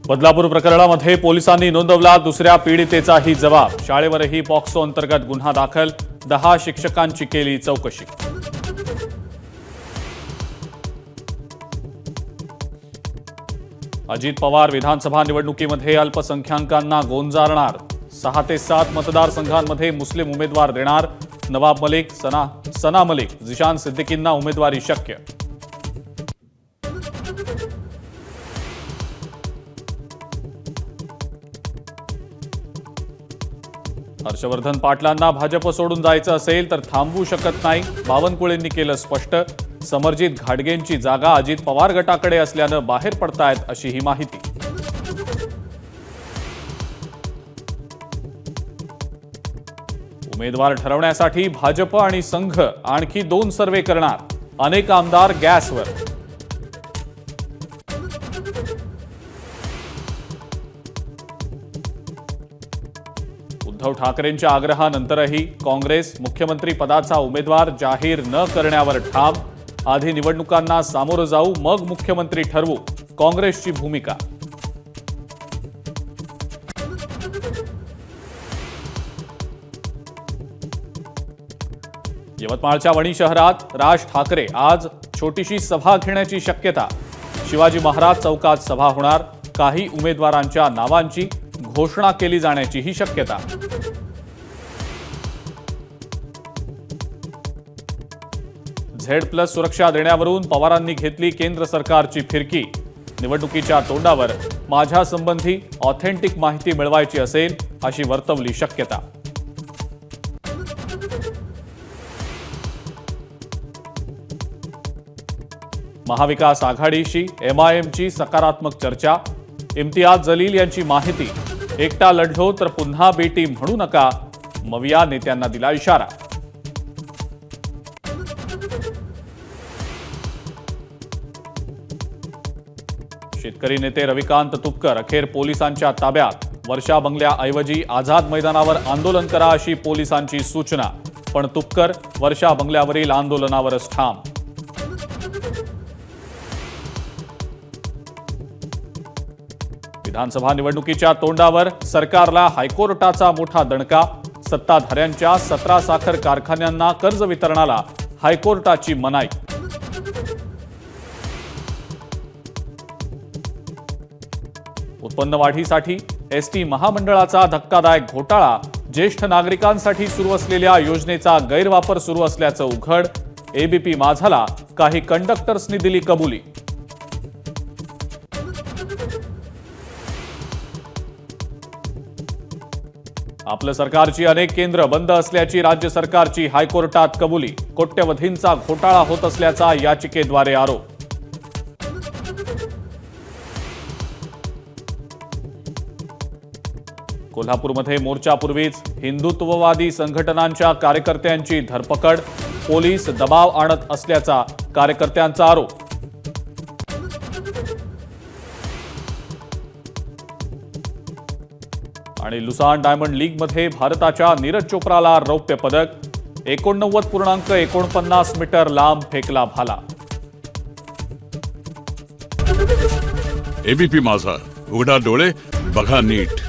बदलापूर प्रकरणामध्ये पोलिसांनी नोंदवला दुसऱ्या पीडितेचाही जबाब। शाळेवरही पॉक्सो अंतर्गत गुन्हा दाखल। 10 शिक्षकांची केली चौकशी। अजित पवार विधानसभा निवडणुकीमध्ये अल्पसंख्याकांना गोंजारणार। 6 ते 7 मतदारसंघांमध्ये मुस्लिम उमेदवार देणार। नवाब मलिक, सना मलिक, जिशान सिद्दीकींना उमेदवारी शक्य। हर्षवर्धन पाटलांना भाजप सोडून जायचं असेल तर थांबवू शकत नाही। बावनकुळेंनी केलं स्पष्ट। समरजित घाटगेंची जागा अजित पवार गटाकडे असल्यानं बाहेर पडतायत अशी ही माहिती। उमेदवार ठरवण्यासाठी भाजप आणि संघ आणखी 2 सर्वे करणार। अनेक आमदार गॅसवर। उद्धव ठाकरेंच्या आग्रहानंतरही काँग्रेस मुख्यमंत्री पदाचा उमेदवार जाहीर न करण्यावर ठाम। आधी निवडणुकांना सामोरं जाऊ मग मुख्यमंत्री ठरवू, काँग्रेसची भूमिका। यवतमाळच्या वणी शहरात राज ठाकरे आज छोटीशी सभा घेण्याची शक्यता। शिवाजी महाराज चौकात सभा होणार। काही उमेदवारांच्या नावांची घोषणा केली जाण्याचीही शक्यता। झेड+ सुरक्षा देण्यावरून पवारांनी घेतली केंद्र सरकारची फिरकी। निवडणुकीच्या तोंडावर माझ्या संबंधी ऑथेंटिक माहिती मिळवायची असेल अशी वर्तवली शक्यता। महाविकास आघाडीशी MIMची सकारात्मक चर्चा। इम्तियाज जलील यांची माहिती। एकटा लढलो तर पुन्हा बी टीम म्हणू नका, मविया नेत्यांना दिला इशारा। शेतकरी नेते रविकांत तुपकर अखेर पोलिसांच्या ताब्यात। वर्षा बंगल्याऐवजी आझाद मैदानावर आंदोलन करा अशी पोलिसांची सूचना। पण तुपकर वर्षा बंगल्यावरील आंदोलनावरच ठाम। विधानसभा निवडणुकीच्या तोंडावर सरकारला हायकोर्टाचा मोठा दणका। सत्ताधाऱ्यांच्या 17 साखर कारखान्यांना कर्ज वितरणाला हायकोर्टाची मनाई। उत्पन्न वाढीसाठी एसटी महामंडळाचा धक्कादायक घोटाळा। ज्येष्ठ नागरिकांसाठी सुरू असलेल्या योजनेचा गैरवापर सुरू असल्याचं उघड। एबीपी माझाला काही कंडक्टर्सनी दिली कबुली। आपलं सरकारची अनेक केंद्र बंद असल्याची राज्य सरकारची हायकोर्टात कबुली। कोट्यवधींचा घोटाळा होत असल्याचा याचिकेद्वारे आरोप। कोल्हापूरमध्ये मोर्चापूर्वीच हिंदुत्ववादी संघटनांच्या कार्यकर्त्यांची धरपकड। पोलीस दबाव आणत असल्याचा कार्यकर्त्यांचा आरोप। आणि लुसान डायमंड लीगमध्ये भारताच्या नीरज चोप्राला रौप्य पदक। 89.49 मीटर लांब फेकला भाला। एबीपी माझा, उघडा डोळे बघा नीट।